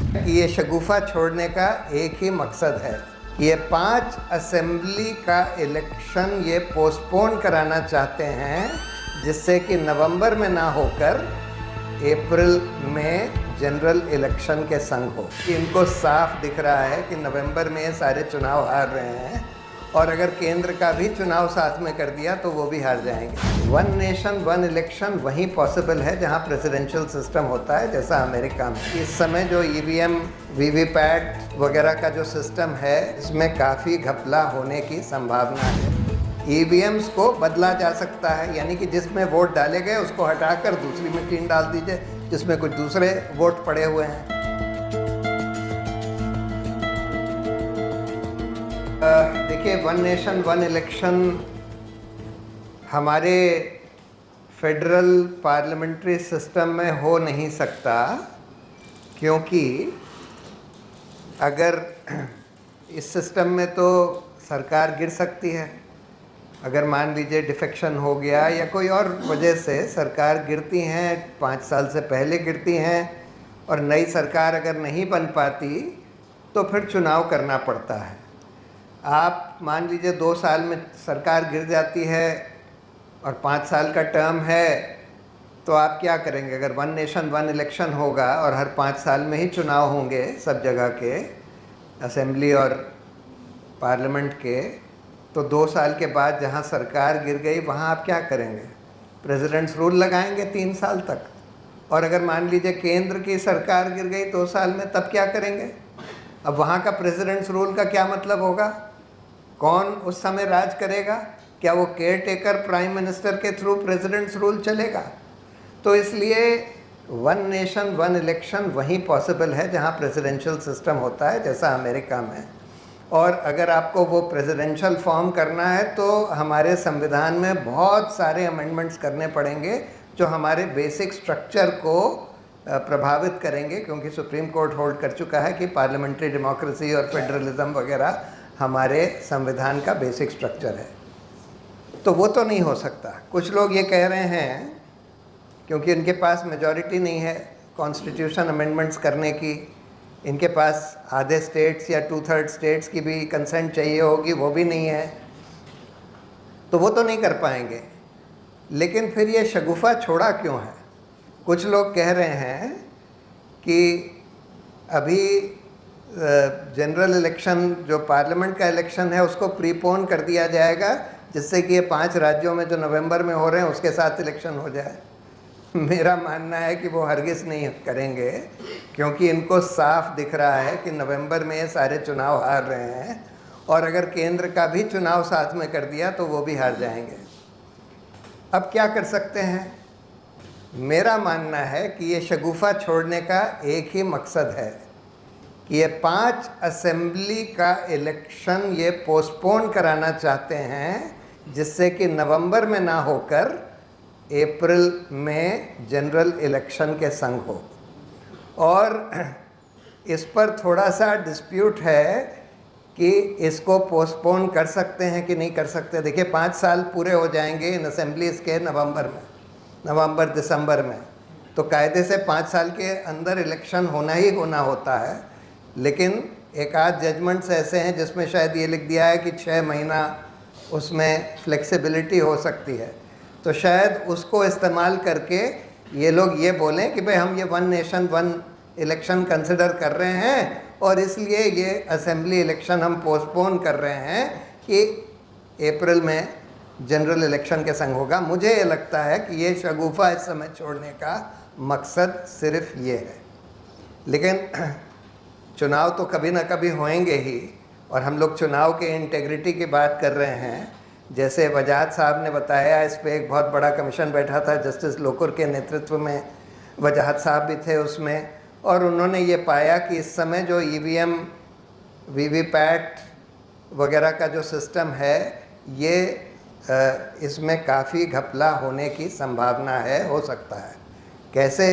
ये शगुफा छोड़ने का एक ही मकसद है। ये 5 असेंबली का इलेक्शन ये पोस्टपोन कराना चाहते हैं, जिससे कि नवंबर में ना होकर अप्रैल में जनरल इलेक्शन के संग हो। इनको साफ दिख रहा है कि नवंबर में ये सारे चुनाव हार रहे हैं, और अगर केंद्र का भी चुनाव साथ में कर दिया तो वो भी हार जाएंगे। वन नेशन वन इलेक्शन वहीं पॉसिबल है जहां प्रेसिडेंशियल सिस्टम होता है, जैसा अमेरिका में। इस समय जो ईवीएम वीवीपैट वगैरह का जो सिस्टम है, इसमें काफ़ी घपला होने की संभावना है। ईवीएम्स को बदला जा सकता है, यानी कि जिसमें वोट डाले गए उसको हटाकर दूसरी मशीन डाल दीजिए जिसमें कुछ दूसरे वोट पड़े हुए हैं। देखिए, वन नेशन वन इलेक्शन हमारे फेडरल पार्लियामेंट्री सिस्टम में हो नहीं सकता, क्योंकि अगर इस सिस्टम में तो सरकार गिर सकती है। अगर मान लीजिए डिफेक्शन हो गया या कोई और वजह से सरकार गिरती हैं, 5 साल से पहले गिरती हैं, और नई सरकार अगर नहीं बन पाती तो फिर चुनाव करना पड़ता है। आप मान लीजिए 2 साल में सरकार गिर जाती है और 5 साल का टर्म है, तो आप क्या करेंगे? अगर वन नेशन वन इलेक्शन होगा और हर 5 साल में ही चुनाव होंगे सब जगह के, असेंबली और पार्लियामेंट के, तो 2 साल के बाद जहां सरकार गिर गई वहां आप क्या करेंगे? प्रेसिडेंट्स रूल लगाएंगे 3 साल तक। और अगर मान लीजिए केंद्र की सरकार गिर गई 2 साल में, तब क्या करेंगे? अब वहाँ का प्रेसिडेंट्स रूल का क्या मतलब होगा? कौन उस समय राज करेगा? क्या वो केयर टेकर प्राइम मिनिस्टर के थ्रू प्रेसिडेंट्स रूल चलेगा? तो इसलिए वन नेशन वन इलेक्शन वहीं पॉसिबल है जहाँ प्रेसिडेंशियल सिस्टम होता है, जैसा अमेरिका में। और अगर आपको वो प्रेसिडेंशियल फॉर्म करना है तो हमारे संविधान में बहुत सारे अमेंडमेंट्स करने पड़ेंगे जो हमारे बेसिक स्ट्रक्चर को प्रभावित करेंगे, क्योंकि सुप्रीम कोर्ट होल्ड कर चुका है कि पार्लियामेंट्री डेमोक्रेसी और फेडरलिज्म वगैरह हमारे संविधान का बेसिक स्ट्रक्चर है। तो वो तो नहीं हो सकता। कुछ लोग ये कह रहे हैं, क्योंकि इनके पास मेजॉरिटी नहीं है कॉन्स्टिट्यूशन अमेंडमेंट्स करने की, इनके पास आधे स्टेट्स या 2/3 स्टेट्स की भी कंसेंट चाहिए होगी, वो भी नहीं है, तो वो तो नहीं कर पाएंगे। लेकिन फिर ये शगुफा छोड़ा क्यों है? कुछ लोग कह रहे हैं कि अभी जनरल इलेक्शन जो पार्लियामेंट का इलेक्शन है उसको प्रीपोन कर दिया जाएगा, जिससे कि ये 5 राज्यों में जो नवंबर में हो रहे हैं उसके साथ इलेक्शन हो जाए। मेरा मानना है कि वो हरगिज़ नहीं करेंगे, क्योंकि इनको साफ दिख रहा है कि नवंबर में ये सारे चुनाव हार रहे हैं, और अगर केंद्र का भी चुनाव साथ में कर दिया तो वो भी हार जाएंगे। अब क्या कर सकते हैं? मेरा मानना है कि ये शगुफा छोड़ने का एक ही मकसद है कि ये 5 असेंबली का इलेक्शन ये पोस्टपोन कराना चाहते हैं, जिससे कि नवंबर में ना होकर अप्रैल में जनरल इलेक्शन के संग हो। और इस पर थोड़ा सा डिस्प्यूट है कि इसको पोस्टपोन कर सकते हैं कि नहीं कर सकते। देखिए, 5 साल पूरे हो जाएंगे इन असेंबलीज़ के नवंबर दिसंबर में, तो कायदे से 5 साल के अंदर इलेक्शन होना ही होना होता है। लेकिन एक आध जजमेंट्स ऐसे हैं जिसमें शायद ये लिख दिया है कि 6 महीना उसमें फ्लेक्सिबिलिटी हो सकती है, तो शायद उसको इस्तेमाल करके ये लोग ये बोलें कि भाई हम ये one nation one election consider कर रहे हैं, और इसलिए ये असेंबली इलेक्शन हम पोस्टपोन कर रहे हैं कि अप्रैल में जनरल इलेक्शन के संग होगा। मुझे ये लगता है कि ये शगुफा इस समय छोड़ने का मकसद सिर्फ ये है। लेकिन चुनाव तो कभी ना कभी होएंगे ही, और हम लोग चुनाव के इंटेग्रिटी की बात कर रहे हैं। जैसे वजाहत साहब ने बताया, इस पर एक बहुत बड़ा कमीशन बैठा था, जस्टिस लोकुर के नेतृत्व में वजाहत साहब भी थे उसमें, और उन्होंने ये पाया कि इस समय जो ईवीएम वीवीपैट वगैरह का जो सिस्टम है, ये इसमें काफ़ी घपला होने की संभावना है, हो सकता है। कैसे?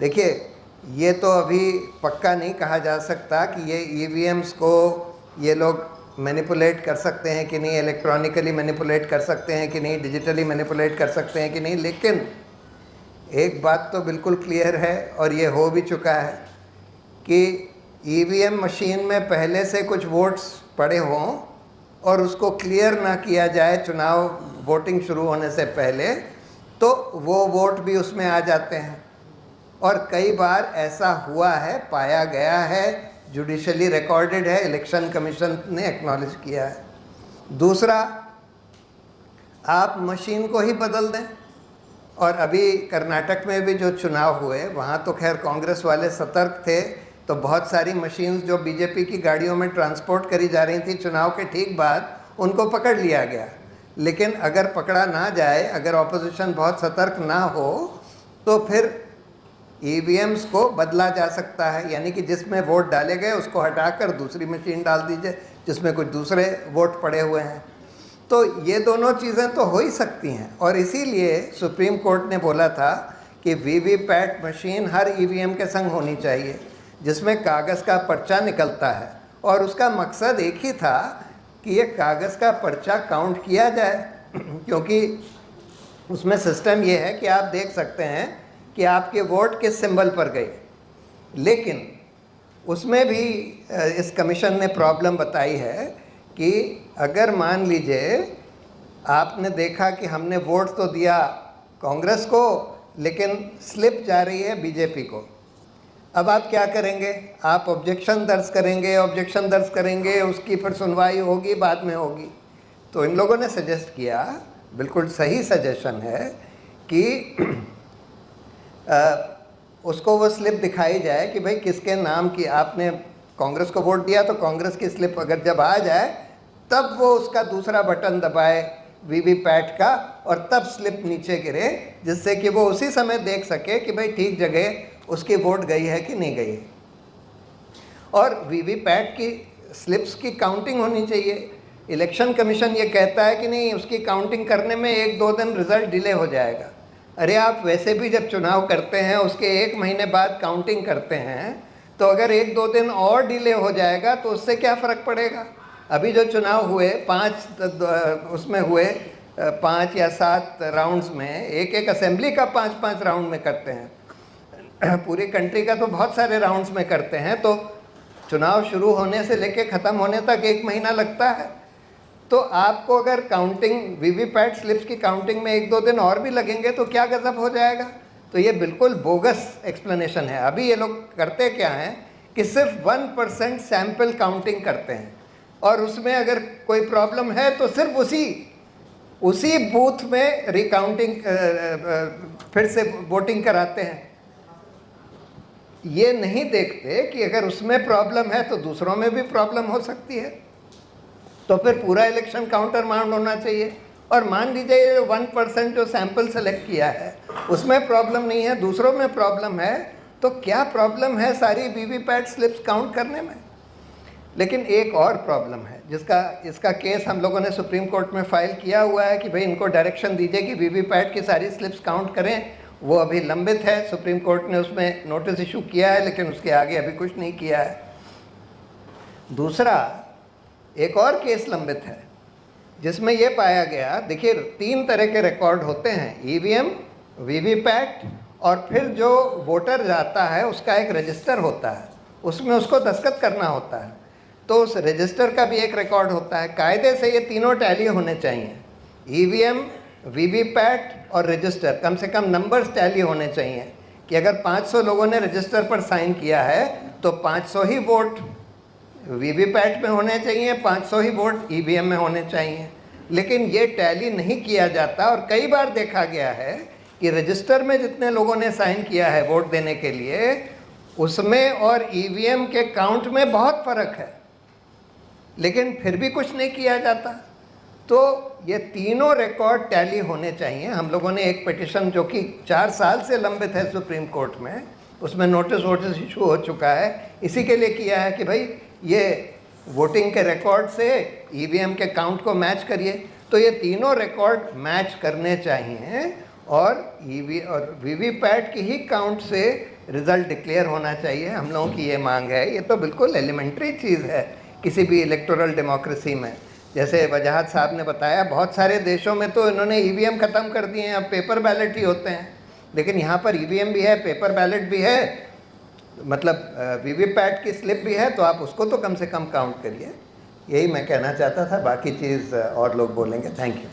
देखिए, ये तो अभी पक्का नहीं कहा जा सकता कि ये ईवीएम्स को ये लोग मैनिपुलेट कर सकते हैं कि नहीं, इलेक्ट्रॉनिकली मैनिपुलेट कर सकते हैं कि नहीं, डिजिटली मैनिपुलेट कर सकते हैं कि नहीं। लेकिन एक बात तो बिल्कुल क्लियर है, और ये हो भी चुका है, कि ईवीएम मशीन में पहले से कुछ वोट्स पड़े हों और उसको क्लियर ना किया जाए चुनाव वोटिंग शुरू होने से पहले, तो वो वोट भी उसमें आ जाते हैं। और कई बार ऐसा हुआ है, पाया गया है, जुडिशली रिकॉर्डेड है, इलेक्शन कमीशन ने एक्नॉलेज किया है। दूसरा, आप मशीन को ही बदल दें। और अभी कर्नाटक में भी जो चुनाव हुए, वहाँ तो खैर कांग्रेस वाले सतर्क थे, तो बहुत सारी मशीन्स जो बीजेपी की गाड़ियों में ट्रांसपोर्ट करी जा रही थी चुनाव के ठीक बाद, उनको पकड़ लिया गया। लेकिन अगर पकड़ा ना जाए, अगर ऑपोजिशन बहुत सतर्क ना हो, तो फिर ईवीएम्स को बदला जा सकता है, यानी कि जिसमें वोट डाले गए उसको हटाकर दूसरी मशीन डाल दीजिए जिसमें कुछ दूसरे वोट पड़े हुए हैं। तो ये दोनों चीज़ें तो हो ही सकती हैं, और इसीलिए सुप्रीम कोर्ट ने बोला था कि वीवीपैट मशीन हर ईवीएम के संग होनी चाहिए जिसमें कागज़ का पर्चा निकलता है। और उसका मकसद एक ही था कि ये कागज़ का पर्चा काउंट किया जाए, क्योंकि उसमें सिस्टम ये है कि आप देख सकते हैं कि आपके वोट किस सिंबल पर गए। लेकिन उसमें भी इस कमीशन ने प्रॉब्लम बताई है कि अगर मान लीजिए आपने देखा कि हमने वोट तो दिया कांग्रेस को, लेकिन स्लिप जा रही है बीजेपी को, अब आप क्या करेंगे? आप ऑब्जेक्शन दर्ज करेंगे, उसकी फिर सुनवाई होगी, बाद में होगी। तो इन लोगों ने सजेस्ट किया, बिल्कुल सही सजेशन है, कि उसको वो स्लिप दिखाई जाए कि भाई किसके नाम की आपने कांग्रेस को वोट दिया, तो कांग्रेस की स्लिप अगर जब आ जाए तब वो उसका दूसरा बटन दबाए वीवीपैट का, और तब स्लिप नीचे गिरे, जिससे कि वो उसी समय देख सके कि भाई ठीक जगह उसकी वोट गई है कि नहीं गई। और वीवीपैट की स्लिप्स की काउंटिंग होनी चाहिए। इलेक्शन कमीशन ये कहता है कि नहीं, उसकी काउंटिंग करने में 1-2 दिन रिजल्ट डिले हो जाएगा। अरे आप वैसे भी जब चुनाव करते हैं उसके 1 महीने बाद काउंटिंग करते हैं, तो अगर 1-2 दिन और डिले हो जाएगा तो उससे क्या फ़र्क पड़ेगा। अभी जो चुनाव हुए 5 या 7 राउंड्स में, एक असेंबली का 5-5 राउंड में करते हैं, पूरी कंट्री का तो बहुत सारे राउंड्स में करते हैं, तो चुनाव शुरू होने से लेके ख़त्म होने तक 1 महीना लगता है। तो आपको अगर काउंटिंग वीवीपैट स्लिप्स की काउंटिंग में 1-2 दिन और भी लगेंगे तो क्या गजब हो जाएगा। तो ये बिल्कुल बोगस एक्सप्लेनेशन है। अभी ये लोग करते क्या हैं कि सिर्फ 1% सैंपल काउंटिंग करते हैं, और उसमें अगर कोई प्रॉब्लम है तो सिर्फ उसी बूथ में रिकाउंटिंग फिर से वोटिंग कराते हैं। ये नहीं देखते कि अगर उसमें प्रॉब्लम है तो दूसरों में भी प्रॉब्लम हो सकती है, तो फिर पूरा इलेक्शन काउंटर माउंट होना चाहिए। और मान लीजिए 1% जो सैंपल सेलेक्ट किया है उसमें प्रॉब्लम नहीं है, दूसरों में प्रॉब्लम है, तो क्या प्रॉब्लम है सारी वीवीपैट स्लिप्स काउंट करने में। लेकिन एक और प्रॉब्लम है इसका केस हम लोगों ने सुप्रीम कोर्ट में फाइल किया हुआ है कि भाई इनको डायरेक्शन दीजिए कि वीवीपैट की सारी स्लिप्स काउंट करें। वो अभी लंबित है, सुप्रीम कोर्ट ने उसमें नोटिस इशू किया है, लेकिन उसके आगे अभी कुछ नहीं किया है। दूसरा, एक और केस लंबित है जिसमें यह पाया गया, देखिए 3 तरह के रिकॉर्ड होते हैं, ईवीएम, वीवीपैट, और फिर जो वोटर जाता है उसका एक रजिस्टर होता है, उसमें उसको दस्तखत करना होता है, तो उस रजिस्टर का भी एक रिकॉर्ड होता है। कायदे से ये तीनों टैली होने चाहिए, ईवीएम, वीवीपैट और रजिस्टर, कम से कम नंबर्स टैली होने चाहिए कि अगर 500 लोगों ने रजिस्टर पर साइन किया है तो 500 ही वोट वीवीपैट में होने चाहिए, 500 ही वोट ईवीएम में होने चाहिए। लेकिन ये टैली नहीं किया जाता, और कई बार देखा गया है कि रजिस्टर में जितने लोगों ने साइन किया है वोट देने के लिए, उसमें और ईवीएम के काउंट में बहुत फ़र्क है, लेकिन फिर भी कुछ नहीं किया जाता। तो ये तीनों रिकॉर्ड टैली होने चाहिए। हम लोगों ने एक पिटिशन जो कि 4 साल से लंबित है सुप्रीम कोर्ट में, उसमें नोटिस इशू हो चुका है, इसी के लिए किया है कि भाई ये वोटिंग के रिकॉर्ड से ईवीएम के काउंट को मैच करिए। तो ये तीनों रिकॉर्ड मैच करने चाहिए, और वीवीपैट की ही काउंट से रिज़ल्ट डिक्लेयर होना चाहिए। हम लोगों की ये मांग है। ये तो बिल्कुल एलिमेंट्री चीज़ है किसी भी इलेक्टोरल डेमोक्रेसी में। जैसे वजाहत साहब ने बताया, बहुत सारे देशों में तो इन्होंने ईवीएम ख़त्म कर दिए हैं, अब पेपर बैलेट ही होते हैं, लेकिन यहाँ पर ईवीएम भी है, पेपर बैलेट भी है, मतलब वीवीपैट की स्लिप भी है तो आप उसको तो कम से कम काउंट करिए। यही मैं कहना चाहता था, बाकी चीज़ और लोग बोलेंगे। Thank you.